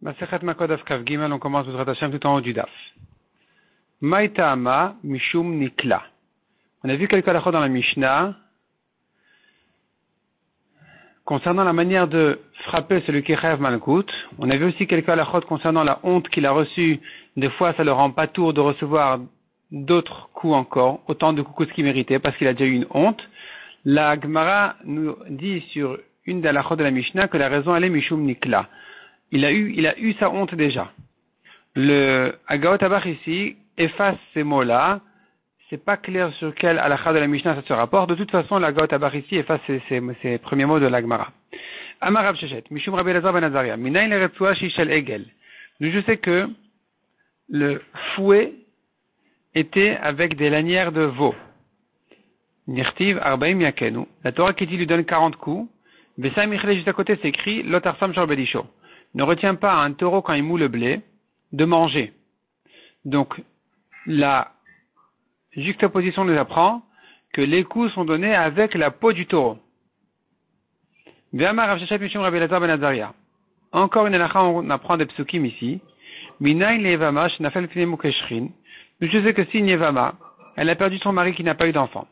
Masechet Makot Daf Kav Gimel, on commence Bezrat Hashem tout en haut du Daf. Maïtama Mishum Nikla. On a vu quelques halachot dans la Mishnah concernant la manière de frapper celui qui rêve Malkout. On a vu aussi quelques halachot concernant la honte qu'il a reçue. Des fois, ça ne le rend pas tour de recevoir d'autres coups encore, autant de coups que ce qu'il méritait, parce qu'il a déjà eu une honte. La Gemara nous dit sur une des halachot de la Mishnah que la raison elle est Mishum Nikla. Il a eu sa honte déjà. Le Agaot Abach ici efface ces mots-là. C'est pas clair sur quel halakha de la Mishnah ça se rapporte. De toute façon, l'Agaot Abach ici efface ces premiers mots de la Gemara. Amar Rav Sheshet, Mishum Rabbi Elazar ben Azaria, Minayin leretzua shishel egel. Je sais que le fouet était avec des lanières de veau. Nirtiv arbaim yakenu. La Torah qui dit lui donne 40 coups. Bessa Michle juste à côté c'est écrit Lotarsam shor bedisho. Ne retient pas à un taureau quand il moule le blé de manger. Donc, la juxtaposition nous apprend que les coups sont donnés avec la peau du taureau. Encore une halakha, on apprend des psukim ici. Je sais que si une Yevama, elle a perdu son mari qui n'a pas eu d'enfant.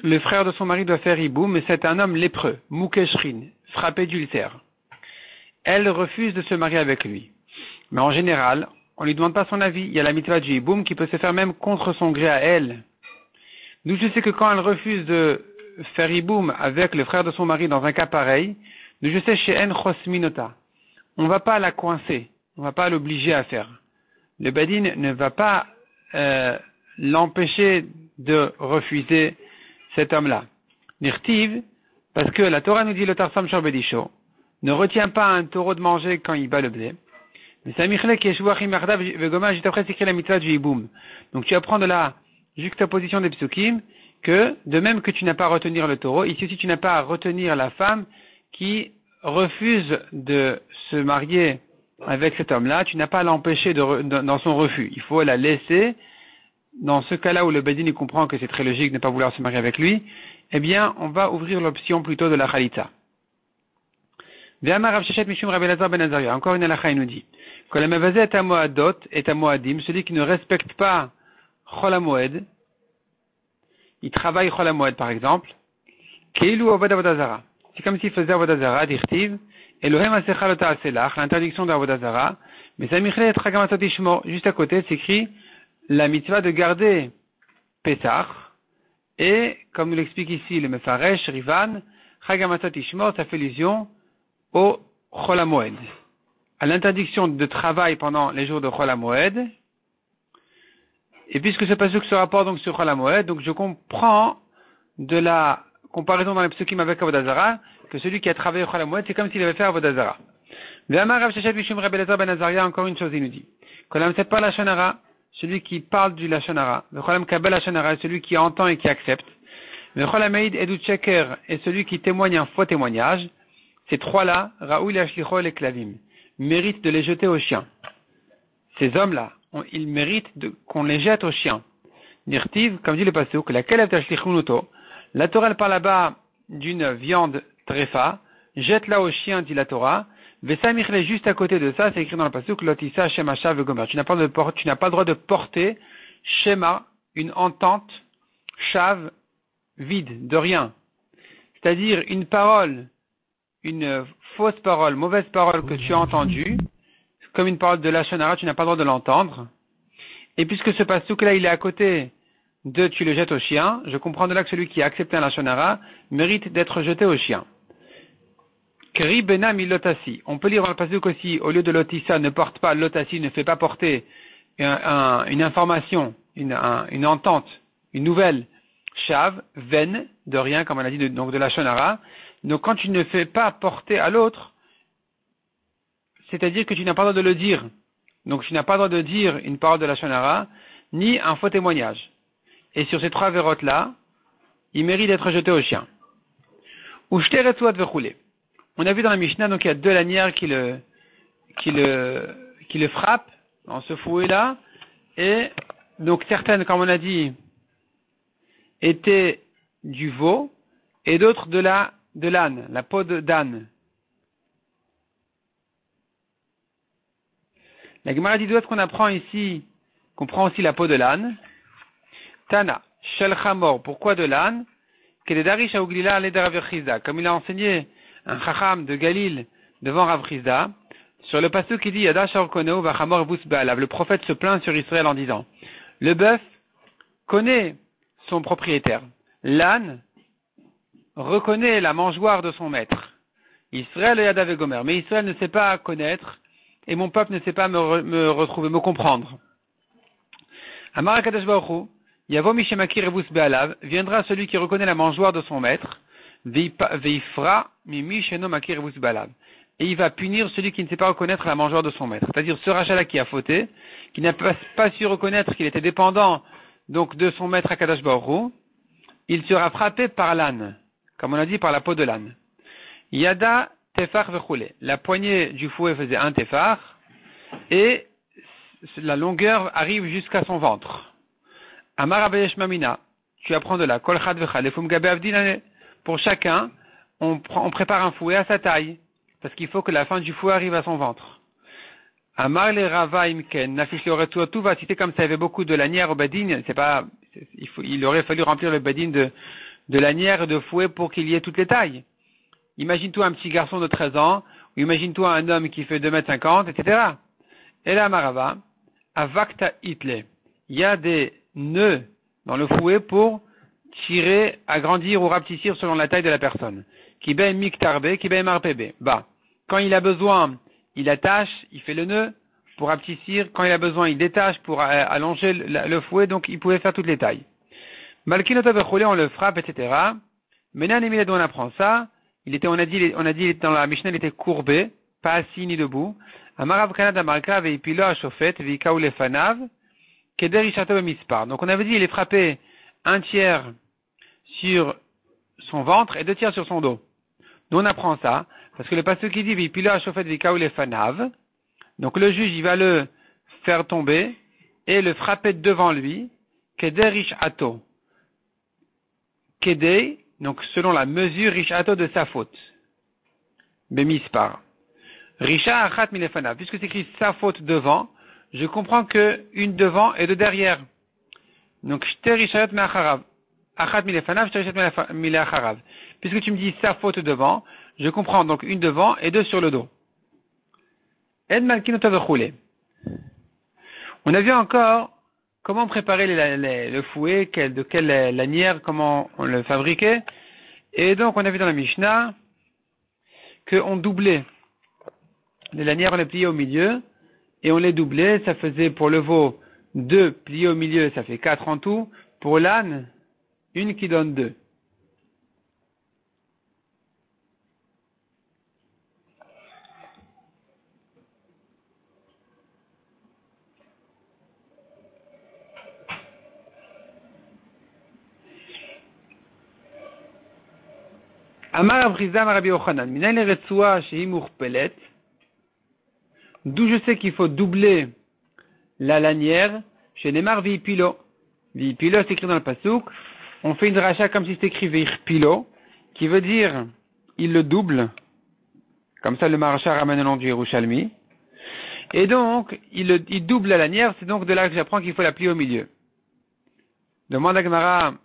Le frère de son mari doit faire hibou, mais c'est un homme lépreux, mukeshrin, frappé d'ulcère. Elle refuse de se marier avec lui. Mais en général, on lui demande pas son avis. Il y a la mitzvah du hiboum qui peut se faire même contre son gré à elle. D'où je sais que quand elle refuse de faire hiboum avec le frère de son mari dans un cas pareil, d'où je sais chez En Chosminota, on va pas la coincer, on va pas l'obliger à faire. Le badin ne va pas l'empêcher de refuser cet homme-là. Nirtiv, parce que la Torah nous dit le tarsam shor bedisho, ne retient pas un taureau de manger quand il bat le blé. Mais c'est Michle qui est shouachim yardav vegoma, juste après c'est écrit la mitzvah du hiboum. Donc tu apprends de la juxtaposition des psukim que, de même que tu n'as pas à retenir le taureau, ici aussi tu n'as pas à retenir la femme qui refuse de se marier avec cet homme-là, tu n'as pas à l'empêcher dans son refus. Il faut la laisser. Dans ce cas-là où le Bedin comprend que c'est très logique de ne pas vouloir se marier avec lui, eh bien, on va ouvrir l'option plutôt de la Khalitza. Encore une halakha, il nous dit que la mevazé est à moadot, est à moadim, celui qui ne respecte pas Chol HaMoed, il travaille Chol HaMoed par exemple, Keilu Avodah Avodah Zara. C'est comme s'il faisait Avodah Zara, d'Irtiv, Elohem Asecha Lo Ta'aselach, l'interdiction de Avodah Zara, mais Samichle et Chagamatot Ishmo, juste à côté, c'est écrit la mitzvah de garder Pesach, et, comme nous l'explique ici le Mefaresh, Rivan, Chagamatot Ishmo, ça fait allusion au Chol HaMoed, à l'interdiction de travail pendant les jours de Chol HaMoed. Et puisque ce pasuk se rapporte donc sur Chol HaMoed, donc je comprends de la comparaison dans les psukim avec Avodah Zara que celui qui a travaillé Chol HaMoed, c'est comme s'il avait fait Avodah Zara. Ve'amar Rav Sheshet Mishum Rabbi Elazar ben Azaria, encore une chose il nous dit. Kolam c'est pas la Lashon Hara, celui qui parle du Lashon Hara. Ve'cholam kabel Lashon Hara, celui qui entend et qui accepte. Ve'cholam meid edut sheker, et celui qui témoigne un faux témoignage. Ces trois-là, Raoul Ashlichol et Klavim, méritent de les jeter aux chiens. Ces hommes-là, ils méritent qu'on les jette aux chiens. Nirtiv, comme dit le pasuk, la Kelev Tashlichunuto, la Torah elle parle là-bas d'une viande tréfa, jette-la aux chiens, dit la Torah. Vesamichle, juste à côté de ça, c'est écrit dans le pasuk, Lotissa Shema Shav Vegomer. Tu n'as pas le droit de porter Shema, une entente, Shav, vide, de rien. C'est-à-dire une parole, une fausse parole, mauvaise parole que tu as entendue, comme une parole de Lashon Hara, tu n'as pas le droit de l'entendre. Et puisque ce pasuk-là, il est à côté de tu le jettes au chien, je comprends de là que celui qui a accepté un Lashon Hara mérite d'être jeté au chien. Kri benam ilotasi. On peut lire dans le pasuk aussi, au lieu de lotissa, ne porte pas lotasi, ne fait pas porter une information, une entente, une nouvelle, shav, ven, de rien, comme on a dit, donc de Lashon Hara. Donc quand tu ne fais pas porter à l'autre, c'est-à-dire que tu n'as pas le droit de le dire. Donc tu n'as pas le droit de dire une parole de la Lashon Hara, ni un faux témoignage. Et sur ces trois vérotes-là, il mérite d'être jeté au chien. Ou jeter retouat vechoulé. On a vu dans la Mishnah, donc il y a deux lanières qui le frappent dans ce fouet-là. Et donc certaines, comme on a dit, étaient du veau, et d'autres de l'âne, la peau d'âne. La Gemara dit d'où est-ce qu'on apprend ici, qu'on prend aussi la peau de l'âne? Tana, Shel Chamor, pourquoi de l'âne? Kededarish Auglila ale de Rav Chizda, comme il a enseigné un Chacham de Galil devant Rav Chizda, sur le passage qui dit Yada Shorkono va Chamor Bus Be'alav. Le prophète se plaint sur Israël en disant, le bœuf connaît son propriétaire. L'âne reconnaît la mangeoire de son maître. Israël et Yadav et Gomer. Mais Israël ne sait pas connaître, et mon peuple ne sait pas me retrouver, me comprendre. Amar HaKadosh Baruch Hu, Yavo Mishemakir Ebus Be'alav, viendra celui qui reconnaît la mangeoire de son maître, Veifra Mimi Sheno Makir Ebus Be'alav. Et il va punir celui qui ne sait pas reconnaître la mangeoire de son maître. C'est-à-dire ce rachat-là qui a fauté, qui n'a pas su reconnaître qu'il était dépendant donc de son maître HaKadosh Baruch Hu, il sera frappé par l'âne, comme on a dit par la peau de l'âne. Yada tefar vechule. La poignée du fouet faisait un tefar, et la longueur arrive jusqu'à son ventre. Amar Abayesh Mamina, tu apprends de là. Kol chad vechalefum gabe avdinane. Pour chacun, on prépare un fouet à sa taille, parce qu'il faut que la fin du fouet arrive à son ventre. Amar le Rava imken, nafish le retour, tout va citer comme ça, il y avait beaucoup de lanières au badin, il aurait fallu remplir le badin de lanières et de fouets pour qu'il y ait toutes les tailles. Imagine-toi un petit garçon de 13 ans, ou imagine-toi un homme qui fait 2,50 m, etc. Et là, Marava, avakta itle. Il y a des nœuds dans le fouet pour tirer, agrandir ou rapetissir selon la taille de la personne. Kibé miktarbe, kibé marpebe. Bah, quand il a besoin, il attache, il fait le nœud pour rapetissir. Quand il a besoin, il détache pour allonger le fouet. Donc, il pouvait faire toutes les tailles. Malkinota bechole, on le frappe, etc. Maintenant, on apprend ça. On a dit dans la Mishnah, il était courbé, pas assis ni debout. Amarav Kanada Marka veipilo à chauffet, veikaou lefanav, kederishato bemispar. Donc, on avait dit, il est frappé un tiers sur son ventre et 2 tiers sur son dos. Nous, on apprend ça, parce que le passage qui dit, veipilo à chauffet, veikaou lefanav. Donc, le juge, il va le faire tomber et le frapper devant lui, kederishato. Kedei, donc selon la mesure rishato de sa faute. Bemispar. Risha achat milefanav. Puisque c'est écrit sa faute devant, je comprends que une devant et 2 derrière. Donc shte rishayot me'acharav. Achat milefanav, shte rishayot me'acharav. Puisque tu me dis sa faute devant, je comprends donc une devant et 2 sur le dos. Ed malkinota vechule. On a vu encore comment préparer le fouet, de quelle lanière, comment on le fabriquait. Et donc, on a vu dans la Mishnah qu'on doublait. Les lanières, on les pliait au milieu, et on les doublait. Ça faisait pour le veau 2 pliés au milieu, ça fait 4 en tout. Pour l'âne, 1 qui donne 2. Amar Avrizam Rabbi Yochanan, Minay le Retsua Shehi Murpelet, d'où je sais qu'il faut doubler la lanière, chez Nemar Vipilo. Vipilo, c'est écrit dans le Pasuk, on fait une racha comme si c'était écrit Vipilo, qui veut dire, il le double, comme ça le Maracha ramène le nom du Yerushalmi, et donc, il double la lanière, c'est donc de là que j'apprends qu'il faut la plier au milieu. Demande à Gemara,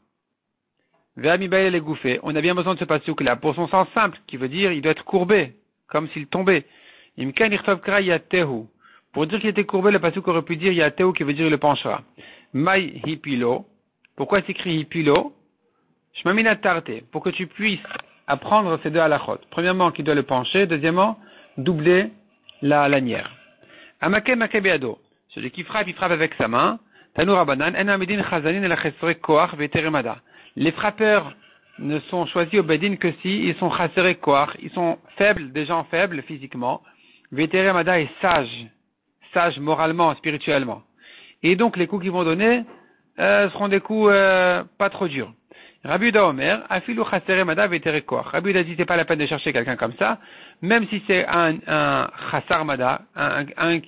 on a bien besoin de ce pasuk là pour son sens simple, qui veut dire il doit être courbé, comme s'il tombait. Pour dire qu'il était courbé, le pasuk aurait pu dire yatehu, qui veut dire il le penchera. Mai hipilo. Pourquoi c'est écrit hipilo? Shmamina tarte. Pour que tu puisses apprendre ces 2 halachot. Premièrement, qu'il doit le pencher. Deuxièmement, doubler la lanière. Amake makebeado. Celui qui frappe, il frappe avec sa main. Tanu Rabbanan, en amidin chazanin el chesre koach veteremada. Les frappeurs ne sont choisis au Bedin que si ils sont chassérés koach, ils sont faibles, des gens faibles physiquement. Veteremada est sage moralement, spirituellement. Et donc les coups qu'ils vont donner seront des coups pas trop durs. Rabbi Uda Omer, afilu chaseremada vetere koach. Rabbi Uda dit c'est pas la peine de chercher quelqu'un comme ça, même si c'est un chasarmada, un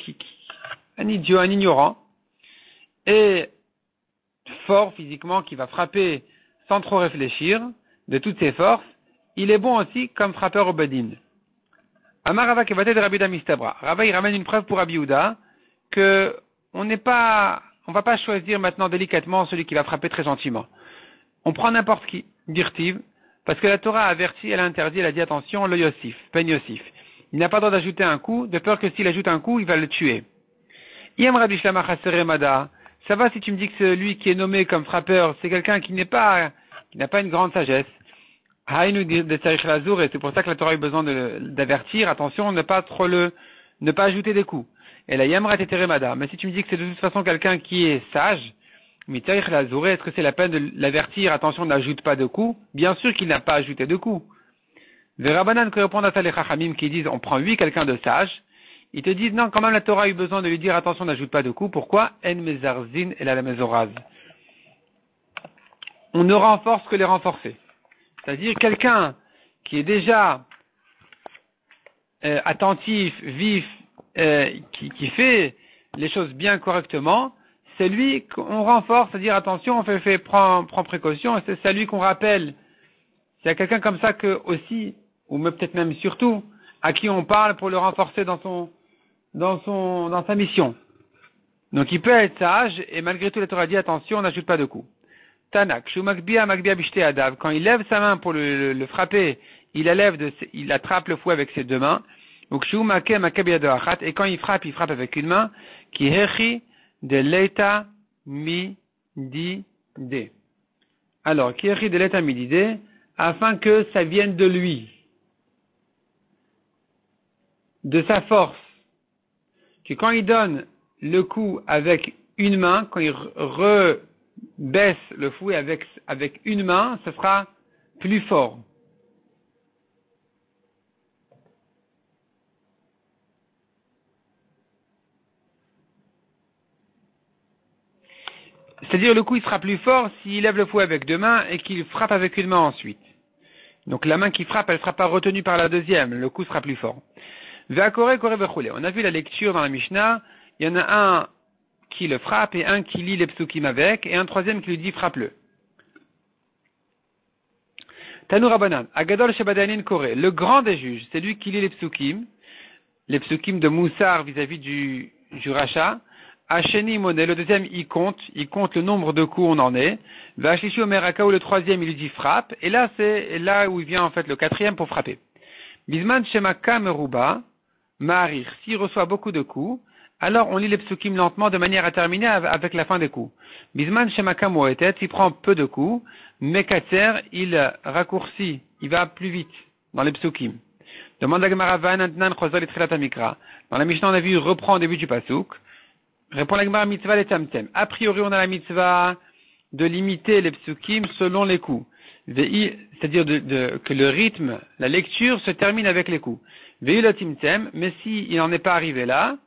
idiot, un ignorant, et fort physiquement, qui va frapper sans trop réfléchir, de toutes ses forces, il est bon aussi comme frappeur au Bedin. Amar Rava Kevate de Rabbi Uda Mistabra. Rava, il ramène une preuve pour Rabbi Uda, que on va pas choisir maintenant délicatement celui qui va frapper très gentiment. On prend n'importe qui, dirtiv, parce que la Torah a averti, elle a interdit, elle a dit attention, le Yossif, Ben Yossif. Il n'a pas le droit d'ajouter un coup, de peur que s'il ajoute un coup, il va le tuer. Yem Rabbi Shlama Chasere Mada, ça va si tu me dis que celui qui est nommé comme frappeur, c'est quelqu'un qui n'a pas une grande sagesse. Haïnu de Tzarich Lazour, et c'est pour ça que la Torah a eu besoin d'avertir, attention, ne pas ajouter des coups. Et la Yamra Tetere Mada, mais si tu me dis que c'est de toute façon quelqu'un qui est sage, mais Tzarich Lazour, est-ce que c'est la peine de l'avertir, attention, n'ajoute pas de coups? Bien sûr qu'il n'a pas ajouté de coups. Verabanan que répondent à les Chachamim qui disent on prend quelqu'un de sage, ils te disent non, quand même la Torah a eu besoin de lui dire attention, n'ajoute pas de coups. Pourquoi? En mezarzin et la mezoraz. On ne renforce que les renforcés. C'est-à-dire quelqu'un qui est déjà attentif, vif, qui fait les choses bien correctement, c'est lui qu'on renforce, c'est-à-dire attention, prends précaution, c'est lui qu'on rappelle. C'est quelqu'un comme ça que aussi, ou peut-être même surtout, à qui on parle pour le renforcer dans sa mission. Donc il peut être sage, et malgré tout la Torah dit attention, on n'ajoute pas de coups. Tanak, Shumakbia Bishte Adav, quand il lève sa main pour le frapper, il attrape le fouet avec ses deux mains. Et quand il frappe avec une main, qui hechi de l'eta midide. Alors, qui hechi de l'eta midide, afin que ça vienne de lui, de sa force. Que quand il donne le coup avec une main, quand il baisse le fouet avec une main, ce sera plus fort. C'est-à-dire le coup il sera plus fort s'il lève le fouet avec deux mains et qu'il frappe avec une main ensuite. Donc la main qui frappe, elle ne sera pas retenue par la deuxième, le coup sera plus fort. On a vu la lecture dans la Mishnah, il y en a un qui le frappe et un qui lit les psukim avec, et un troisième qui lui dit frappe-le. Tanu Rabbanan, Agadol Shebadanin Kore, le grand des juges, c'est lui qui lit les psukim de Moussar vis-à-vis du Racha. Hacheni Moné, le deuxième il compte le nombre de coups on en est. Vachlishi Omeraka, où le troisième il lui dit frappe, et là c'est là où il vient en fait le quatrième pour frapper. Bisman Shemaka Meruba, Marir, s'il reçoit beaucoup de coups, alors on lit les psukim lentement de manière à terminer avec la fin des coups. Bisman Shemaka Moetet, il prend peu de coups, Mekatser, il raccourcit, il va plus vite dans les psukim. Demande à Gemara Vanantnan Chosal et Trilat Amikra. Dans la Mishnah on a vu reprend au début du pasuk. Répond la Gemara mitzvah les tamtem. A priori on a la mitzvah de limiter les psukim selon les coups. C'est-à-dire que le rythme, la lecture se termine avec les coups. Mais s'il n'en est pas arrivé là,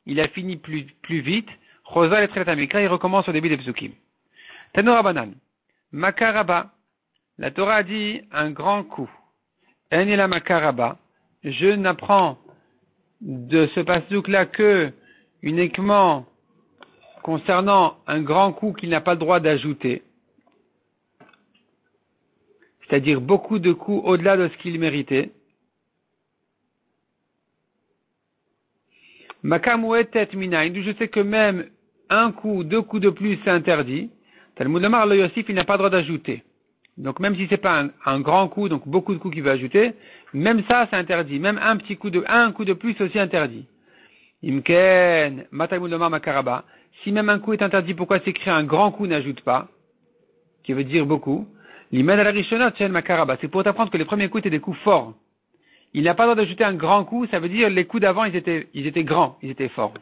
il a fini plus vite, Rosa et Trilat Amikra, il recommence au début des psukim. Tanura Banan, Makaraba, la Torah a dit un grand coup. Enila Makaraba, je n'apprends de ce pasuk là que uniquement concernant un grand coup qu'il n'a pas le droit d'ajouter. C'est-à-dire beaucoup de coups au-delà de ce qu'il méritait. Makamouetet minain, je sais que même un coup, deux coups de plus, c'est interdit. Talmud Amar le Yossif, il n'a pas le droit d'ajouter. Donc même si c'est pas un grand coup, donc beaucoup de coups qu'il veut ajouter, même ça, c'est interdit. Même un coup de plus, c'est aussi interdit. Imken, Matamud Amar Makaraba. Si même un coup est interdit, pourquoi s'écrire un grand coup n'ajoute pas? Qui veut dire beaucoup. L'Imen al Rishonot Chen Makaraba. C'est pour t'apprendre que les premiers coups étaient des coups forts. Il n'a pas le droit d'ajouter un grand coup, ça veut dire les coups d'avant, ils étaient grands, ils étaient forts.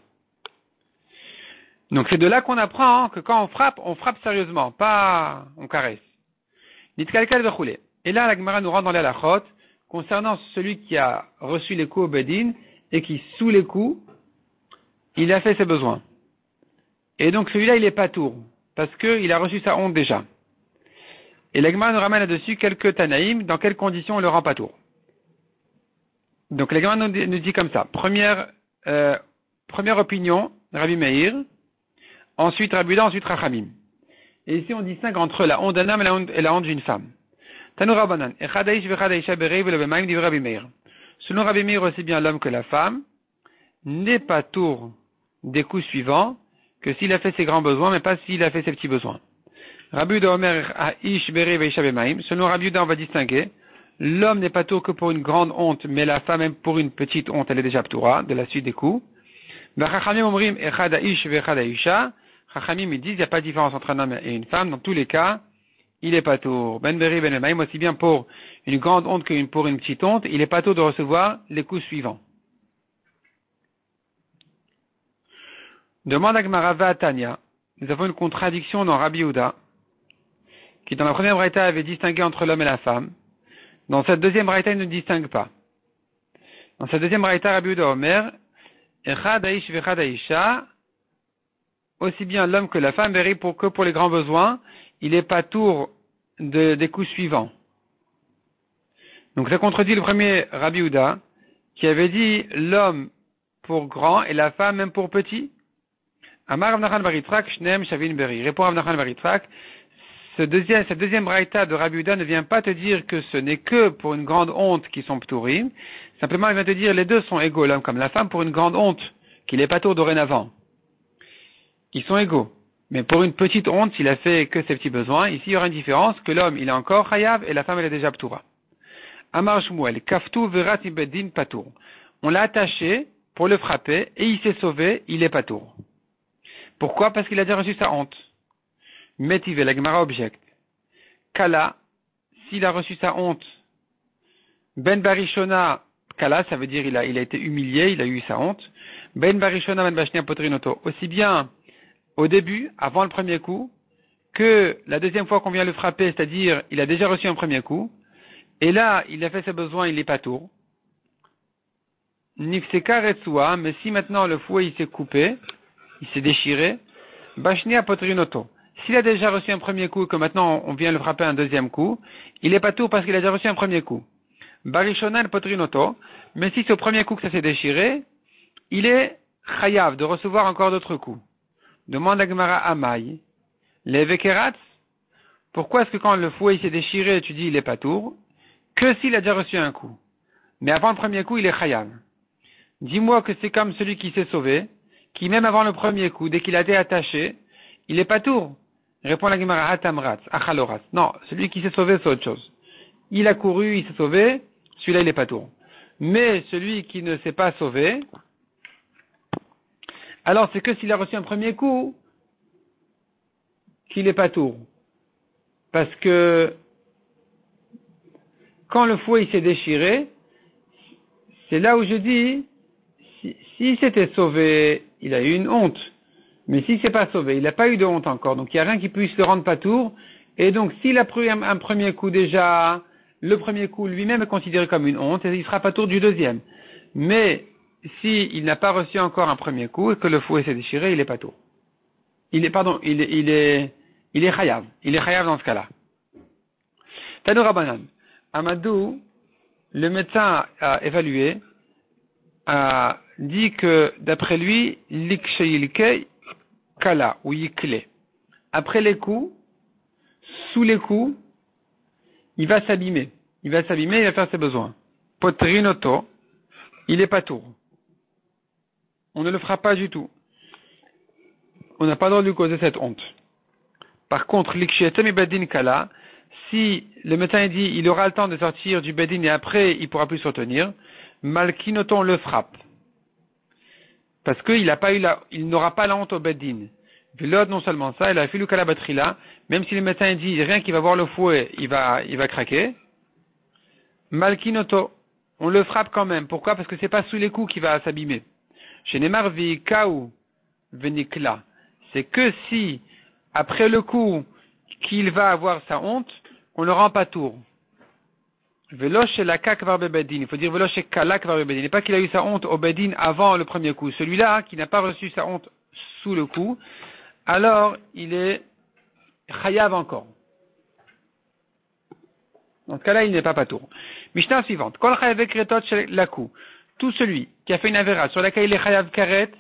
Donc c'est de là qu'on apprend que quand on frappe sérieusement, pas on caresse. Nitkalkal vechule. Et là, la Gemara nous rend dans les halachot concernant celui qui a reçu les coups au Bedin et qui, sous les coups, il a fait ses besoins. Et donc celui-là, il est pas tour, parce qu'il a reçu sa honte déjà. Et la Gemara nous ramène là-dessus quelques Tanaïm, dans quelles conditions on le rend pas tour. Donc la Gemara nous dit comme ça. Première opinion, Rabbi Meir, ensuite Rabbi Uda, ensuite Rachamim. Et ici on distingue entre la honte d'un homme et la honte d'une femme. Tanu Rabbanan, Echadaïsh vechadaïsha berei velebemaim dit Rabbi Meir. Selon Rabbi Meir, aussi bien l'homme que la femme n'est pas tour des coups suivants que s'il a fait ses grands besoins, mais pas s'il a fait ses petits besoins. Rabbi Yehuda Omer Aish Beri Veisha Bemaim. Selon Rabbi Yehuda, on va distinguer. L'homme n'est pas tour que pour une grande honte, mais la femme, même pour une petite honte, elle est déjà ptoura, de la suite des coups. Chachamim Omrim Echad Aish Vechad Aisha. Chachamim, ils disent, il n'y a pas de différence entre un homme et une femme. Dans tous les cas, il est pas tour. Ben Beri Ben Emaim, aussi bien pour une grande honte que pour une petite honte, il est pas tour de recevoir les coups suivants. Demande à Gemara Vatania. Nous avons une contradiction dans Rabbi Yehuda, qui dans la première braïta avait distingué entre l'homme et la femme. Dans cette deuxième braïta, il ne distingue pas. Dans cette deuxième braïta, Rabbi Yehuda Omer, Echad Aish Vechad Aisha, aussi bien l'homme que la femme, que pour les grands besoins, il est pas tour des coups suivants. Donc ça contredit le premier Rabbi Yehuda, qui avait dit l'homme pour grand et la femme même pour petit. Amar Rav Nachman bar Yitzchak, Shneem Shavin Beri. Répond Rav Nachman bar Yitzchak, cette deuxième braïta de Rabbi Yehuda ne vient pas te dire que ce n'est que pour une grande honte qui sont ptourim. Simplement, il vient te dire les deux sont égaux, l'homme comme la femme, pour une grande honte, qu'il est pas tour dorénavant. Ils sont égaux. Mais pour une petite honte, s'il a fait que ses petits besoins, ici il y aura une différence, que l'homme il est encore chayav et la femme elle est déjà ptoura. Amar Shmuel, Kaftu Verat Ibedin Patour. On l'a attaché pour le frapper et il s'est sauvé, il est patour. Pourquoi? Parce qu'il a déjà reçu sa honte. Metive, la Gemara objecte. Kala, s'il a reçu sa honte, Ben Barishona, Kala, ça veut dire il a été humilié, il a eu sa honte. Ben Barishona, Ben Bashnia Potrinoto. Aussi bien au début, avant le premier coup, que la deuxième fois qu'on vient le frapper, c'est-à-dire il a déjà reçu un premier coup, et là, il a fait ses besoins, il est patour. Nifseka Retsua, mais si maintenant le fouet il s'est coupé, il s'est déchiré, Bashnia Potrinoto. S'il a déjà reçu un premier coup et que maintenant on vient le frapper un deuxième coup, il est pas tout parce qu'il a déjà reçu un premier coup. Barishonal Potrinoto, mais si c'est au premier coup que ça s'est déchiré, il est chayav de recevoir encore d'autres coups. Demande à Gemara Amai, les vekerats, pourquoi est-ce que quand le fouet s'est déchiré, tu dis il est pas tour, que s'il a déjà reçu un coup. Mais avant le premier coup, il est chayav. Dis-moi que c'est comme celui qui s'est sauvé, qui même avant le premier coup, dès qu'il a été attaché, il est pas tour. Répond la Gemara Hatamrat, Achaloras. Non, celui qui s'est sauvé, c'est autre chose. Il a couru, il s'est sauvé, celui-là, il est pas tour. Mais celui qui ne s'est pas sauvé, alors c'est que s'il a reçu un premier coup, qu'il est pas tour. Parce que, quand le fouet, il s'est déchiré, c'est là où je dis, s'il s'était sauvé, il a eu une honte. Mais s'il ne s'est pas sauvé, il n'a pas eu de honte encore. Donc il n'y a rien qui puisse le rendre patour. Et donc s'il a pris un premier coup déjà, le premier coup lui-même est considéré comme une honte et il sera patour du deuxième. Mais s'il n'a pas reçu encore un premier coup et que le fouet s'est déchiré, il est patour. Il est chayav. Il est chayav dans ce cas-là. Tanou Rabbanan. Amadou, le médecin a évalué, a dit que d'après lui, l'ikshayilkei kala ou yikle. Après les coups, sous les coups, il va s'abîmer. Il va faire ses besoins. Potrinoto, il est pas tour. On ne le fera pas du tout. On n'a pas le droit de lui causer cette honte. Par contre, l'ikshaytem et bedin kala, si le médecin dit il aura le temps de sortir du bedin et après il pourra plus se retenir, malkinoton le frappe. Parce qu'il il n'aura pas la honte au beddin. V'lod, non seulement ça, il a filou kala batrila, même si le médecin dit rien qu'il va voir le fouet, il va craquer. Malkinoto, on le frappe quand même. Pourquoi? Parce que c'est pas sous les coups qu'il va s'abîmer. Chez Nemar vi kaou venikla. C'est que si, après le coup, qu'il va avoir sa honte, on le rend pas tour. Velo chez la kakvar bedin. Il faut dire velo chez kalak var bedin. Et pas qu'il a eu sa honte au bedin avant le premier coup. Celui-là, qui n'a pas reçu sa honte sous le coup, alors il est chayav encore. Dans ce cas-là, il n'est pas patour. Mishnah suivante. Kol chayav kretot chez la coup. Tout celui qui a fait une avéra sur laquelle il est chayav karet,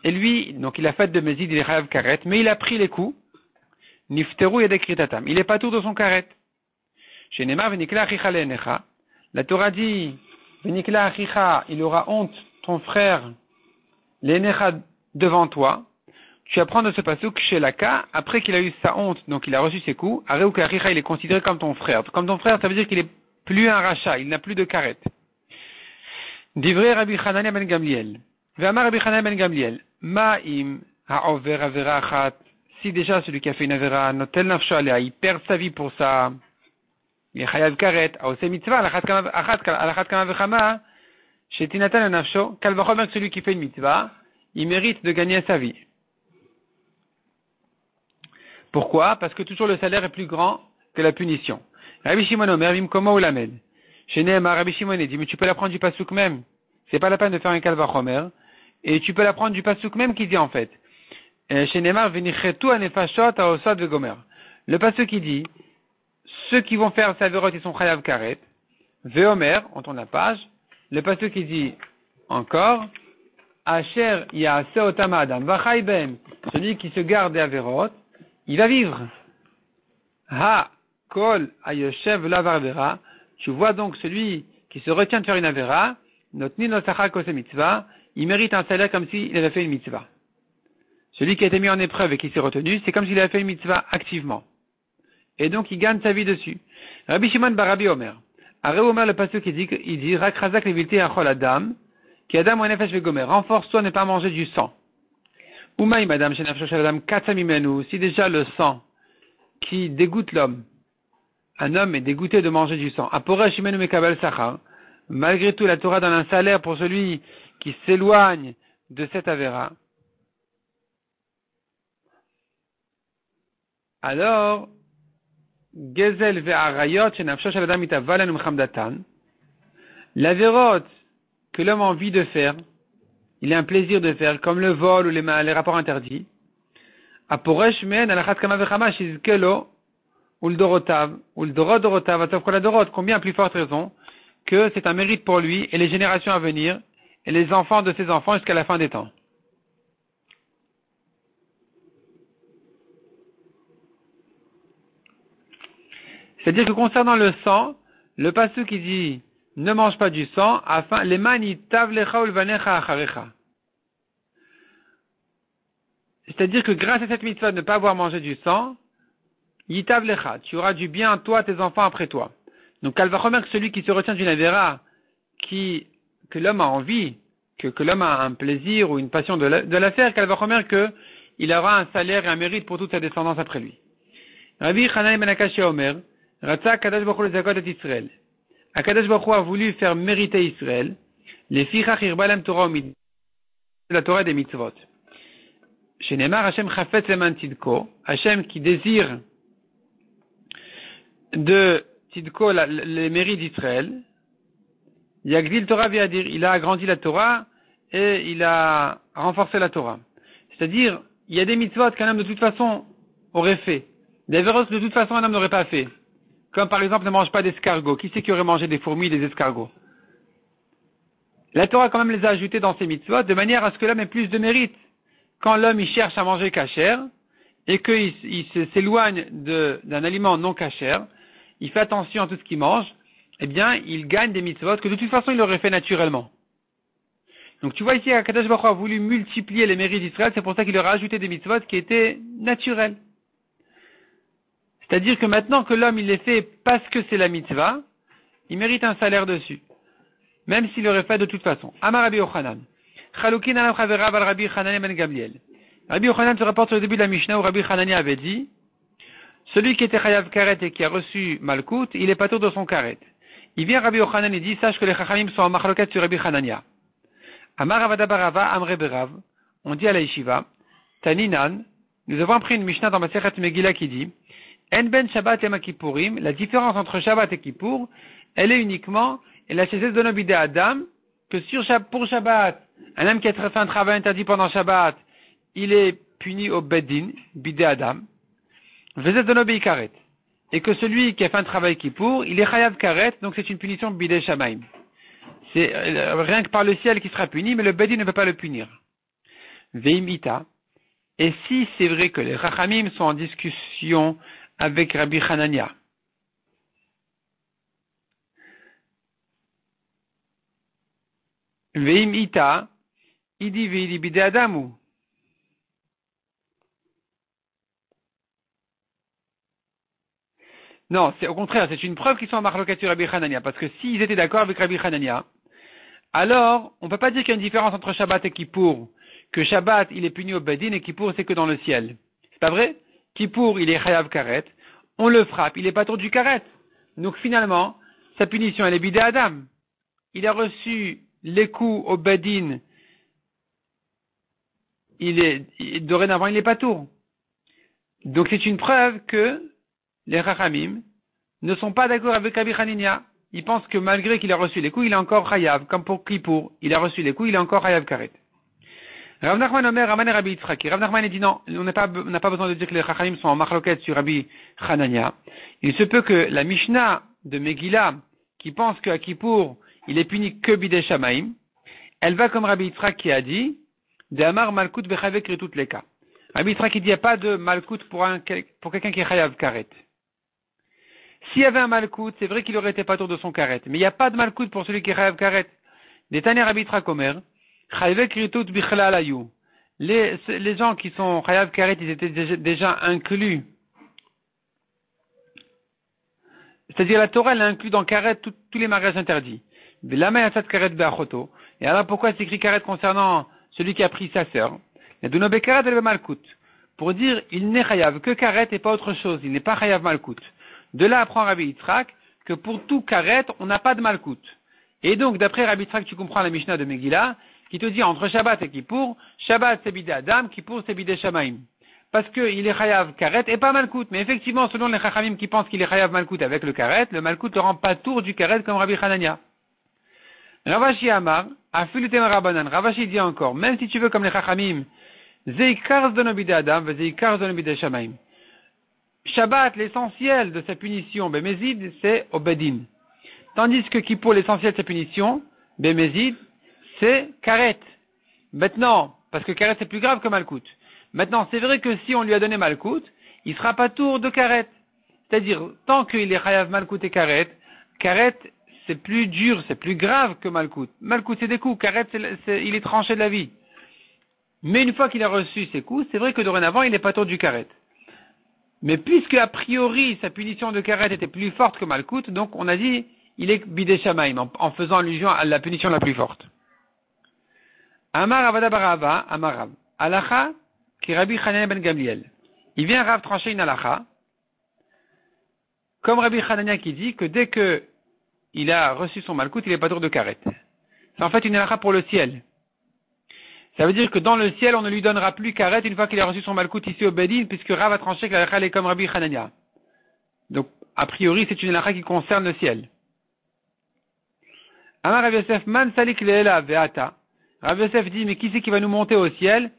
et lui, donc il a fait de mezid, il est chayav karet, mais il a pris les coups, nifteru yadek il est patour de son karet. Chez Nemar, Venikla Achicha Le'enecha. La Torah dit, Venikla Achicha, il aura honte, ton frère, Le'enecha, devant toi, tu apprends de ce pasuk chez Laka, après qu'il a eu sa honte, donc il a reçu ses coups, Areu Karicha, il est considéré comme ton frère. Comme ton frère, ça veut dire qu'il est plus un rachat, il n'a plus de karet. Divrei Rabbi Hanania ben Gamliel. Ve'amar Rabbi Hanania ben Gamliel. Ma'im ha'over avera achat. Si déjà celui qui a fait une avera, notel nafsho alea, il perd sa vie pour ça, il est chayav karet, aose mitzvah, alachat kama vechama, shetinatan nafsho, kal vachomer celui qui fait une mitzvah, il mérite de gagner sa vie. Pourquoi? Parce que toujours le salaire est plus grand que la punition. Rabbi Shimon Omer, Vimkomo ou Lamed. Chez Nehemar, Rabbi Shimon dit, mais tu peux l'apprendre du pasuk même. C'est pas la peine de faire un kalvachomer. Et tu peux l'apprendre du pasuk même qui dit en fait. Chez Nehemar, Venichetu anefashot aosad vegomer. Le pasuk qui dit, ceux qui vont faire saverot, ils sont chayav karet. Veomer, on tourne la page. Le pasuk qui dit encore, Asher yaase otam adam vachai ben. Celui qui se garde des averot, il va vivre. Ha, kol, ayoshev, lavarvera. Tu vois donc celui qui se retient de faire une avera, notni nosachar kose mitzvah, il mérite un salaire comme s'il avait fait une mitzvah. Celui qui a été mis en épreuve et qui s'est retenu, c'est comme s'il avait fait une mitzvah activement. Et donc il gagne sa vie dessus. Rabbi Shimon bar Rabbi Omer. Aré Omer le pasuk il dit, rak razak levilti achol adam, ki adam ou nefesh vegomer. Renforce-toi ne pas manger du sang. Umaï madame shenafsho shel adam katsamimenu. Si déjà le sang qui dégoûte l'homme, un homme est dégoûté de manger du sang. Aporesh imenu mekabel sachar. Malgré tout, la Torah donne un salaire pour celui qui s'éloigne de cette avera. Alors, gezel ve'arayot shenafsho shel adam itavalan umchamdatan. L'averot que l'homme a envie de faire, il a un plaisir de faire, comme le vol ou les rapports interdits. Aporesh men alachat kama vechama shizkelo ou le dorotav, atov kol adorot. Combien à plus forte raison que c'est un mérite pour lui et les générations à venir et les enfants de ses enfants jusqu'à la fin des temps. C'est-à-dire que concernant le sang, le pasuk qui dit ne mange pas du sang, afin les mani tavlecha ulvanecha acharecha. C'est-à-dire que grâce à cette mitzvah de ne pas avoir mangé du sang, yitav lecha, tu auras du bien toi, tes enfants après toi. Donc kalvachomer que celui qui se retient d'une avera, que l'homme a envie, que l'homme a un plaisir ou une passion de la faire, kalvachomer que il aura un salaire et un mérite pour toute sa descendance après lui. Rabbi Hanai ben Akashi Omer, Ratza Kadash Baruch Hu lezakot et Israël. Akadosh Baruch Hu a voulu faire mériter Israël, les fichach irbalem Torah la Torah des mitzvot. Chez Neymar, Hashem chafetz leman tidko, Hashem qui désire de tidko les mérites d'Israël, Yagdil Torah viadir, il a agrandi la Torah et il a renforcé la Torah. C'est-à-dire, il y a des mitzvot qu'un homme de toute façon aurait fait, des véros que de toute façon un homme n'aurait pas fait. Comme par exemple ne mange pas d'escargots. Qui c'est qui aurait mangé des fourmis, des escargots? La Torah quand même les a ajoutés dans ces mitzvot de manière à ce que l'homme ait plus de mérite. Quand l'homme il cherche à manger kasher et qu'il s'éloigne d'un aliment non kasher, il fait attention à tout ce qu'il mange, eh bien il gagne des mitzvot que de toute façon il aurait fait naturellement. Donc tu vois ici, Akadosh Baruch Hu a voulu multiplier les mérites d'Israël, c'est pour ça qu'il leur a ajouté des mitzvot qui étaient naturels. C'est-à-dire que maintenant que l'homme il les fait parce que c'est la mitzvah, il mérite un salaire dessus. Même s'il l'aurait fait de toute façon. Amar Rabbi Yochanan. Chaloukin alam chaverav al Rabbi Hanania ben Gamliel. Rabbi Yochanan se rapporte au début de la Mishnah où Rabbi Hanania avait dit, celui qui était chayav karet et qui a reçu malkout, il est patour de son karet. Il vient Rabbi Yochanan et dit, sache que les chachamim sont en machloket sur Rabbi Hanania. Amar Avada Barava Amre Berav. On dit à la yeshiva, Taninan, nous avons pris une Mishnah dans Masechet Megillah qui dit, En ben Shabbat et Makipourim, la différence entre Shabbat et Kippour, elle est uniquement, et la cesse de nobide Adam, que pour Shabbat, un homme qui a fait un travail interdit pendant Shabbat, il est puni au Beddin, bidé Adam, Vezet de nobide Karet. Et que celui qui a fait un travail Kippour, il est Chayav Karet, donc c'est une punition bidé Shamaim. C'est rien que par le ciel qui sera puni, mais le Beddin ne peut pas le punir. Veimita. Et si c'est vrai que les Rachamim sont en discussion avec Rabbi Hanania. Veim ita, idi veidi bide adamu. Non, c'est au contraire, c'est une preuve qu'ils sont en marloquette sur Rabbi Hanania, parce que s'ils étaient d'accord avec Rabbi Hanania, alors on ne peut pas dire qu'il y a une différence entre Shabbat et Kippour, que Shabbat il est puni au Bedin et Kippour c'est que dans le ciel. C'est pas vrai? Kippour il est Chayav Karet, on le frappe, il est pas tour du Karet. Donc finalement, sa punition elle est bidé Adam. Il a reçu les coups au Bedin, dorénavant il est pas tour. Donc c'est une preuve que les Rachamim ne sont pas d'accord avec Rabbi Hanania. Ils pensent que malgré qu'il a reçu les coups, il est encore Chayav, comme pour Kippour. Il a reçu les coups, il est encore Chayav Karet. Rav Nachman Omer, Raman et Rabbi Yitzchak. Rav Nachman dit non, on n'a pas besoin de dire que les Chachamim sont en marloquette sur Rabbi Hanania. Il se peut que la Mishnah de Megillah, qui pense qu'à Kippour, il est puni que Bidei Shamaim, elle va comme Rabbi Yitzchak qui a dit, de Amar Malkut Bechave Kritut Leka. Rabbi Yitzchak il dit, il n'y a pas de Malkut pour quelqu'un qui est Chayav Karet. S'il y avait un Malkut, c'est vrai qu'il aurait été pas tour de son Karet. Mais il n'y a pas de Malkut pour celui qui est Chayav Karet. Des Tane Rabbi Yitzchak Omer, les gens qui sont Chayav Karet, ils étaient déjà inclus. C'est-à-dire la Torah, elle inclut dans Karet tous les mariages interdits. Et alors pourquoi c'est écrit Karet concernant celui qui a pris sa sœur? Pour dire, il n'est Chayav que Karet et pas autre chose. Il n'est pas Chayav Malkut. De là apprend Rabbi Yitzchak que pour tout Karet, on n'a pas de Malkut. Et donc, d'après Rabbi Yitzchak, tu comprends la Mishnah de Megillah, qui te dit entre Shabbat et Kippour, Shabbat c'est bidé Adam, Kippour c'est bidé Shamaim. Parce qu'il est Chayav Karet et pas Malkut. Mais effectivement, selon les Chachamim qui pensent qu'il est Chayav Malkut avec le Karet, le Malkut ne rend pas tour du Karet comme Rabbi Hanania. Ravashi Amar, Afilutem Rabbanan, Ravashi dit encore, même si tu veux comme les Chachamim, Zeikar Zdono bidé Adam, Zeikar Zdono bidé Shamaim. Shabbat, l'essentiel de sa punition, Bémézid, c'est au Bedin. Tandis que Kippour, l'essentiel de sa punition, Bémézid, c'est Karet. Maintenant, parce que Karet c'est plus grave que Malkut. Maintenant, c'est vrai que si on lui a donné Malkut, il sera pas tour de Karet. C'est-à-dire, tant qu'il est Chayav Malkut et Karet, Karet c'est plus dur, c'est plus grave que Malkut. Malkut c'est des coups, Karet il est tranché de la vie. Mais une fois qu'il a reçu ses coups, c'est vrai que dorénavant il n'est pas tour du Karet. Mais puisque a priori sa punition de Karet était plus forte que Malkut, donc on a dit il est Bidei Shamaim en faisant allusion à la punition la plus forte. Amar Avada Barava, Amar Rav. Alacha qui Rabbi Hanania ben Gamliel. Il vient Rav trancher une alacha, comme Rabbi Hanania qui dit que dès que il a reçu son Malkut, il est pas tour de Karet. C'est en fait une alacha pour le ciel. Ça veut dire que dans le ciel, on ne lui donnera plus Karet une fois qu'il a reçu son Malkut ici au Bedin, puisque Rav a tranché que la halakha est comme Rabbi Hanania. Donc, a priori, c'est une halakha qui concerne le ciel. Amar Rav Yosef, man salik le'ela ve'ata. Rav Yosef dit, mais qui c'est qui va nous monter au ciel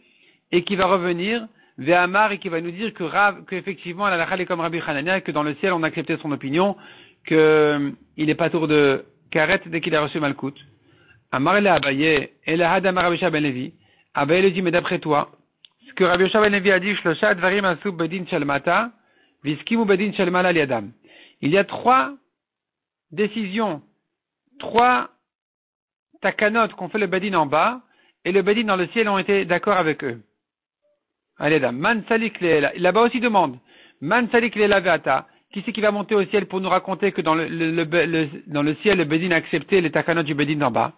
et qui va revenir ve'amar et qui va nous dire que effectivement la halakha est comme Rabbi Hanania et que dans le ciel, on a accepté son opinion, que il est pas tour de Karet dès qu'il a reçu Malkut. Amar le Abaye, et le Hadam Rabbi Shah ben Levi. Abaye le dit, mais d'après toi, ce que Rabbi Shah ben Levi a dit, Shlosha Dvarim Asu Bedin Shalmata, Viskimu Bedin Shalmala Liadam. Il y a 3 décisions, 3 takanot qu'on fait le Bedin en bas, et le Bedin dans le ciel ont été d'accord avec eux. Allez, dame. Man Salik Leela. Là-bas aussi demande. Man Salik Leela Veata. Qui c'est qui va monter au ciel pour nous raconter que dans le ciel, le Bedin a accepté les takanot du Bedin d'en bas?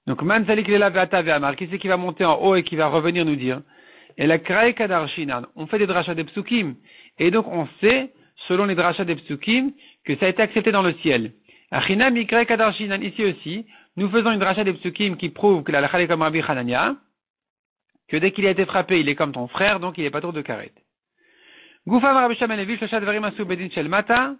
Donc, man salik lela ve'ata ve'amar, qui c'est qui va monter en haut et qui va revenir nous dire? Et la krae kadarshinan, on fait des drachas des psukim. Et donc, on sait, selon les drachas des psukim, que ça a été accepté dans le ciel. Achinam mikrae kadarshinan, ici aussi, nous faisons une dracha des psukim qui prouve que la halakha est comme Rabbi Hanania, que dès qu'il a été frappé, il est comme ton frère, donc il n'est pas tour de Karet. Gufam Rabbi Shah ben Levi, Shoshat Dvarim Asu Bedin Shel Mata,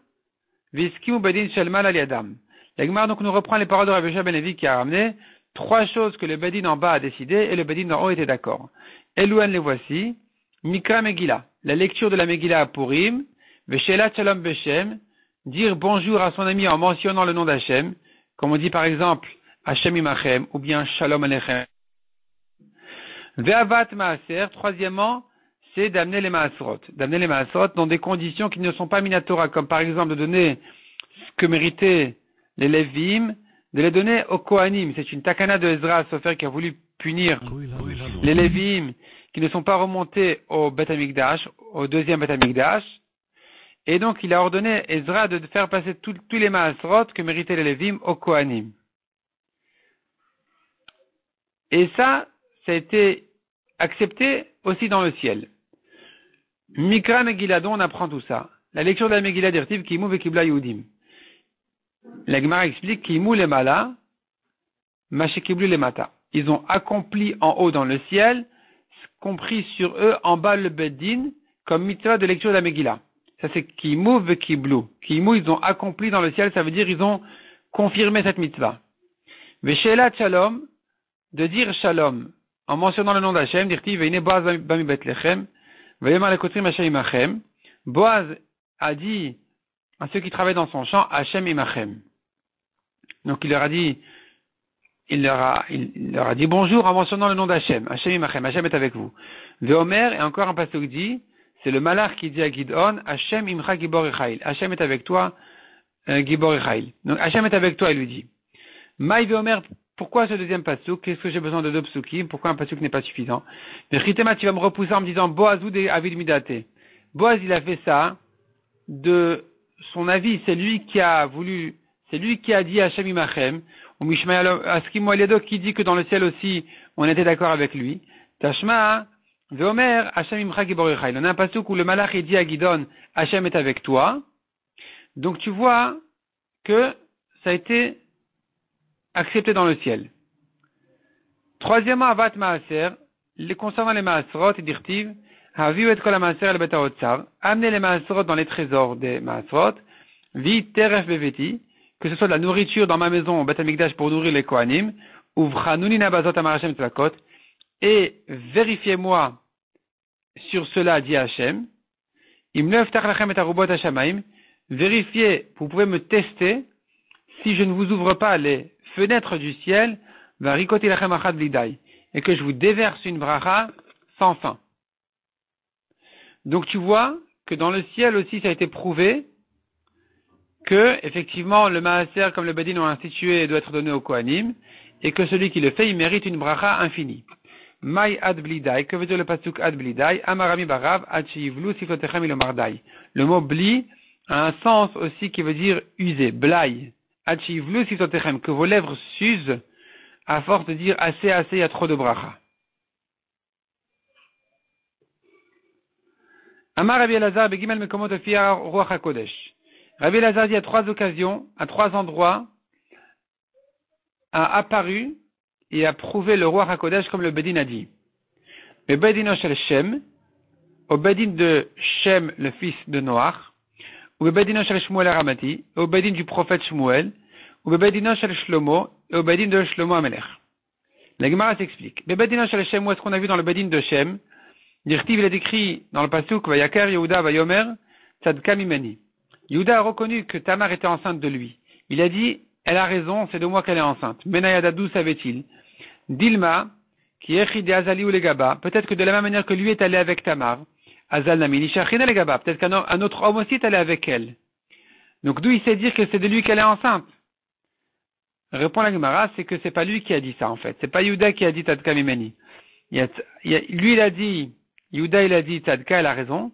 Viskimu Bedin Shel Mal Aliadam. La Gemara donc nous reprend les paroles de Rabbi Shah ben Levi qui a ramené 3 choses que le Bedin en bas a décidé et le Bedin en haut était d'accord. Elouan les voici. Mikra Megillah, la lecture de la Megillah à Purim, Veshelat Shalom Beshem, dire bonjour à son ami en mentionnant le nom d'Hachem, comme on dit par exemple Hachem Imachem ou bien Shalom Alechem. Ve'avat Maaser, troisièmement, c'est d'amener les Maaserot. D'amener les Maaserot dans des conditions qui ne sont pas minatora, comme par exemple de donner ce que méritaient les Lévim, de les donner aux Kohanim. C'est une takana de Ezra Sofer qui a voulu punir les Lévim qui ne sont pas remontés au Bet Amikdash, au deuxième Bet Amikdash. Et donc, il a ordonné Ezra de faire passer tous les Maasrot que méritaient les Lévim au Kohanim. Et ça a été accepté aussi dans le ciel. Mikra Megillah, dont on apprend tout ça. La lecture de la Megillah d'Irtiv, Kimu Vekibla Yehudim. La Gemara explique Kimu le Mala, Mashekiblu le Mata. Ils ont accompli en haut dans le ciel, compris sur eux en bas le Beddin, comme mitzvah de lecture de la Megillah. Ça c'est Kimu Vekiblu. Kimu, ils ont accompli dans le ciel, ça veut dire ils ont confirmé cette mitzvah. Veshelat Shalom, de dire Shalom, en mentionnant le nom d'Hachem, d'Irtiv, Veine Boaz Bami Betlechem, Vayomar Lekotrim Hashem Imachem. Boaz a dit à ceux qui travaillent dans son champ, Hashem Imachem. Donc il leur a dit bonjour en mentionnant le nom d'Hachem. Hashem Imachem, Hashem est avec vous. Veomer, et encore un pasuk dit, c'est le malach qui dit à Gidon, Hashem Imcha Gibor Echail. Hashem est avec toi, Gibor Echail. Donc Hashem est avec toi, il lui dit. Maï Veomer, pourquoi ce deuxième pasuk? Qu'est-ce que j'ai besoin de deux psukim? Pourquoi un pasuk n'est pas suffisant? Vechitema, tu vas me repousser en me disant, Boazou de Avid Midate. Boaz, il a fait ça de son avis, c'est lui qui a dit Hashem Imachem, ou Mishmael Askim Waledo qui dit que dans le ciel aussi, on était d'accord avec lui. Tashma, Veomer, Hashem Imcha Gibor Echail. On a un pasuk où le malach dit à Gidon, Hashem est avec toi. Donc tu vois que ça a été accepté dans le ciel. Troisièmement, Avat Maaser, concernant les Maasrot et d'Irtiv, Haviu et kol ha-maaser el bet ha-otzar, amenez les Maasrot dans les trésors des Maasrot, vi teref beveti, que ce soit de la nourriture dans ma maison au Bet HaMikdash pour nourrir les Kohanim, uvchanuni nabazot amar Hashem tzvakot, et vérifiez-moi sur cela, dit Hashem, im lo eftach lachem et arubot ha-shamayim, vérifiez, vous pouvez me tester, si je ne vous ouvre pas les fenêtres du ciel, va rikoti lachem achad blidai, et que je vous déverse une bracha sans fin. Donc tu vois que dans le ciel aussi ça a été prouvé que effectivement le maaser comme le Bedin ont institué doit être donné au Kohanim et que celui qui le fait il mérite une bracha infinie. Mai ad blidai, que veut dire le pasuk ad blidai? Amarami barav ad sheyivlu siflotechem ilomardai. Le mot bli a un sens aussi qui veut dire usé, blai. Ad sheyivlu siflotechem, que vos lèvres s'usent à force de dire assez, il y a trop de bracha. Amar Rabbi Elazar begimel mekomot ofia ruach hakodesh. Rabbi Elazar dit à trois occasions, à trois endroits, a apparu et a prouvé le ruach hakodesh comme le Bedin a dit. Le Bedin shel Shem, au Bedin de Shem, le fils de Noach, ou le Bedin shel Shmuel Aramati, au Bedin du prophète Shmuel, ou le Bedin shel Shlomo, et au Bedin de Shlomo Amelech. La Gemara s'explique. Le Bedin shel Shem, où est-ce qu'on a vu dans le Bedin de Shem? Dirtiv, il est écrit dans le pasuk, Vayakar Yehuda Vayomer, Tzadka Mimeni. Yehuda a reconnu que Tamar était enceinte de lui. Il a dit, elle a raison, c'est de moi qu'elle est enceinte. Menayada, d'où savait-il? Dilma, qui est écrit de Azali ou Legaba, peut-être que de la même manière que lui est allé avec Tamar, Azal Nami, Nishachina Legaba, peut-être qu'un autre homme aussi est allé avec elle. Donc d'où il sait dire que c'est de lui qu'elle est enceinte? Répond la Gemara, c'est que c'est pas lui qui a dit ça en fait. C'est pas Yehuda qui a dit Tzadka Mimeni. Lui il a dit, Yehuda il a dit Tzadka, elle a raison.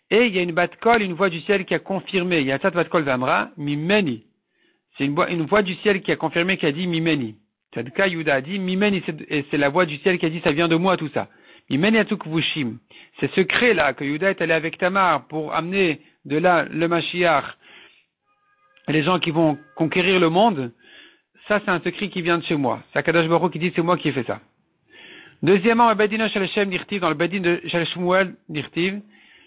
Et il y a une batkol, une voix du ciel qui a confirmé. Il y a Tzad batkol vamra, Mimeni. C'est une voix du ciel qui a confirmé, qui a dit Mimeni. Tzadka, Yehuda a dit Mimeni, c'est la voix du ciel qui a dit ça vient de moi tout ça. Mimeni atuk vushim. C'est secret là que Yehuda est allé avec Tamar pour amener de là le Mashiach, les gens qui vont conquérir le monde. Ça c'est un secret qui vient de chez moi. C'est Akadosh Baruch Hu qui dit c'est moi qui ai fait ça. Deuxièmement, le Bedin shel Shem d'Irtiv, dans le Bedin de shel Shmuel d'Irtiv,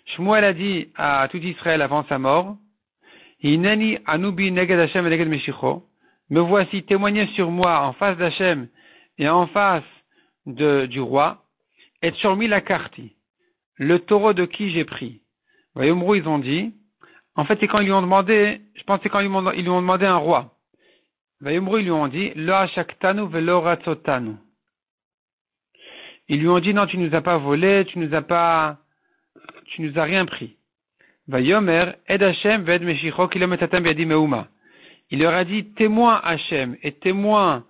Shmuel a dit à tout Israël avant sa mort, Hineni anubi neged Hashem et neged Meshicho, me voici témoigner sur moi en face d'Hashem et en face du roi, et Shormi la karti, le taureau de qui j'ai pris. Vayomrou, ils ont dit, en fait c'est quand ils lui ont demandé, je pense que c'est quand ils lui ont demandé un roi. Vayomrou, ils lui ont dit, Lo hashaktanu velo ratzotanu. Ils lui ont dit, non, tu nous as pas volé, tu nous as rien pris. Vayomer, ed Hashem, ved meshicho, kilometatem biadi meuma. Il leur a dit, témoin Hashem et témoin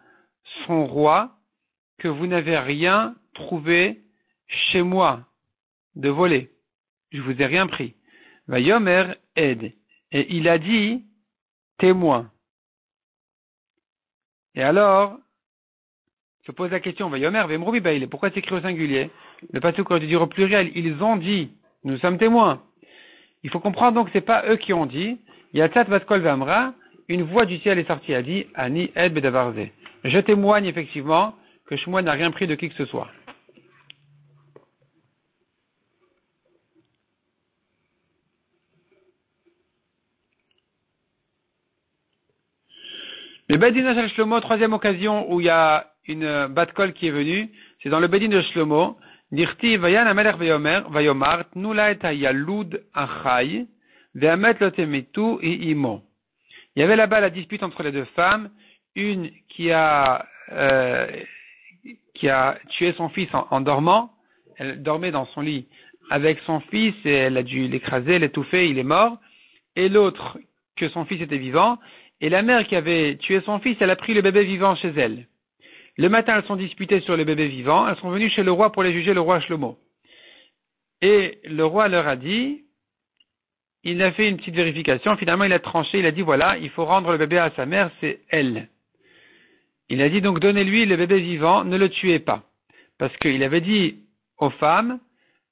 son roi, que vous n'avez rien trouvé chez moi de voler. Je vous ai rien pris. Vayomer Ed. Et il a dit témoin. Et alors, se pose la question, Vayomer Vemroubi Baile, pourquoi c'est écrit au singulier? Le pasuk aurait dû dire au pluriel, ils ont dit, nous sommes témoins. Il faut comprendre donc que c'est pas eux qui ont dit, Yatzat Vatkol Vamra, une voix du ciel est sortie, a dit, Ani Ed Bedavarze. Je témoigne effectivement que Shmuel n'a rien pris de qui que ce soit. Le Bedin de Shlomo, troisième occasion où il y a une batkol qui est venue, c'est dans le Bedin de Shlomo. Dirti vayan amelech vayomar tnula et hayalud achai ve'amet lotemitu et imo. Il y avait là-bas la dispute entre les deux femmes, une qui a tué son fils en dormant, elle dormait dans son lit avec son fils et elle a dû l'écraser, l'étouffer, il est mort, et l'autre que son fils était vivant. Et la mère qui avait tué son fils, elle a pris le bébé vivant chez elle. Le matin, elles sont disputées sur le bébé vivant. Elles sont venues chez le roi pour les juger, le roi Shlomo. Et le roi leur a dit, il a fait une petite vérification. Finalement, il a tranché, il a dit, voilà, il faut rendre le bébé à sa mère, c'est elle. Il a dit donc, donnez-lui le bébé vivant, ne le tuez pas. Parce qu'il avait dit aux femmes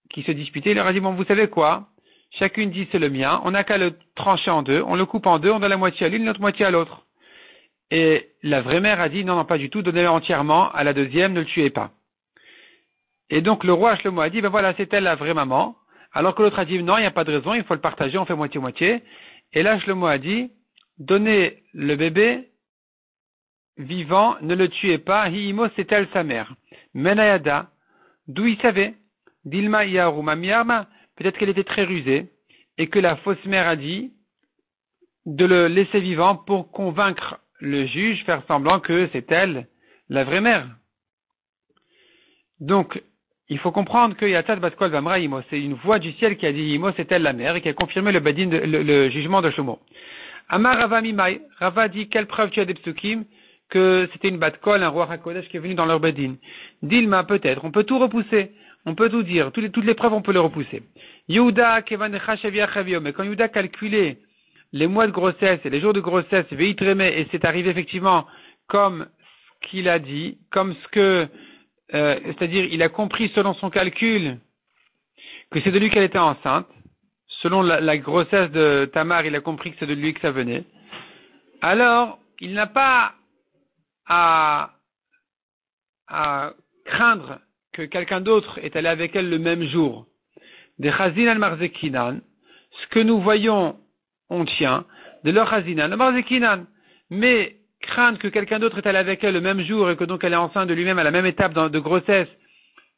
qui se disputaient, il leur a dit, bon, vous savez quoi? Chacune dit c'est le mien, on n'a qu'à le trancher en deux, on le coupe en deux, on donne la moitié à l'une, l'autre moitié à l'autre. Et la vraie mère a dit non, pas du tout, donnez-le entièrement à la deuxième, ne le tuez pas. Et donc le roi Shlomo a dit, ben voilà, c'est elle la vraie maman, alors que l'autre a dit non, il n'y a pas de raison, il faut le partager, on fait moitié-moitié. Et là Shlomo a dit, donnez le bébé vivant, ne le tuez pas, hiimo, c'est elle sa mère. Menayada, d'où il savait, Dilma Yaruma Miyarma, peut-être qu'elle était très rusée et que la fausse mère a dit de le laisser vivant pour convaincre le juge, faire semblant que c'est elle, la vraie mère. Donc, il faut comprendre que Yatzat Batkol Vamra Imo, c'est une voix du ciel qui a dit Imo, c'est elle la mère et qui a confirmé le jugement de Shlomo. Amar Rava Mimai, Rava dit quelle preuve tu as des psukim que c'était une Batkol, un roi HaKodesh qui est venu dans leur Bedin. Dilma peut-être, on peut tout repousser. On peut tout dire, toutes les preuves on peut les repousser. Yehuda kevanecha shavia chavio, mais quand Yehuda calculait les mois de grossesse et les jours de grossesse, veitreme, et c'est arrivé effectivement comme ce qu'il a dit, comme ce que, c'est-à-dire il a compris selon son calcul que c'est de lui qu'elle était enceinte. Selon la grossesse de Tamar, il a compris que c'est de lui que ça venait. Alors, il n'a pas à craindre que quelqu'un d'autre est allé avec elle le même jour. De Chazin al-Marzekinan, ce que nous voyons, on tient, de leur Chazinan al-Marzekinan. Mais craindre que quelqu'un d'autre est allé avec elle le même jour et que donc elle est enceinte de lui-même à la même étape de grossesse,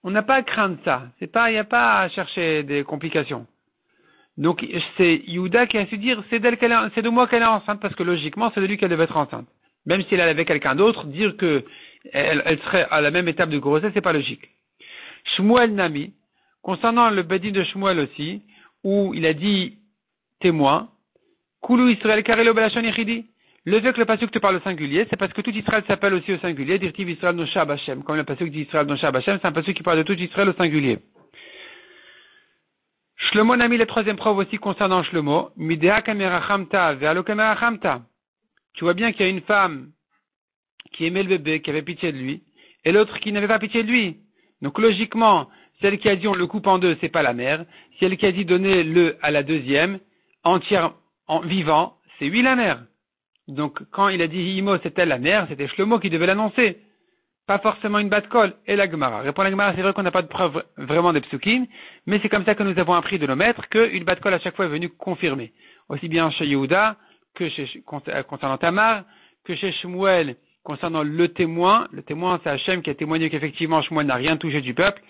on n'a pas à craindre ça. Il n'y a pas à chercher des complications. Donc c'est Yehuda qui a su dire, c'est de moi qu'elle est enceinte, parce que logiquement c'est de lui qu'elle devait être enceinte. Même si elle avait quelqu'un d'autre, dire que elle serait à la même étape de grossesse, c'est pas logique. Shmuel Nami, concernant le Bedin de Shmuel aussi, où il a dit témoin, Kulu Israël Karelo Belashon Yechidi. Le fait que le pasuk te parle au singulier, c'est parce que tout Israël s'appelle aussi au singulier, Dirtiv Israël Noshab Hashem. Comme le pasuk dit Israël Noshab Hashem, c'est un pasuk qui parle de tout Israël au singulier. Shlomo Nami, la troisième preuve aussi concernant Shlomo, Midea Kamerachamta Ve'alo Kamerachamta. Tu vois bien qu'il y a une femme qui aimait le bébé, qui avait pitié de lui, et l'autre qui n'avait pas pitié de lui. Donc logiquement, celle qui a dit on le coupe en deux, c'est pas la mère. Celle qui a dit donnez-le à la deuxième, entière, vivant, c'est lui la mère. Donc quand il a dit Himo, c'était la mère, c'était Shlomo qui devait l'annoncer. Pas forcément une batkol. Et la Gemara. Répond la Gemara, c'est vrai qu'on n'a pas de preuve vraiment des psukim, mais c'est comme ça que nous avons appris de nos maîtres qu'une batkol à chaque fois est venue confirmer. Aussi bien chez Yehuda, que concernant Tamar, que chez Shmuel, concernant le témoin c'est Hachem qui a témoigné qu'effectivement Shmuel n'a rien touché du peuple,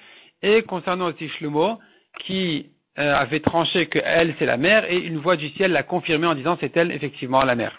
et concernant aussi Shlomo, qui avait tranché que elle c'est la mère, et une voix du ciel l'a confirmé en disant c'est elle effectivement la mère.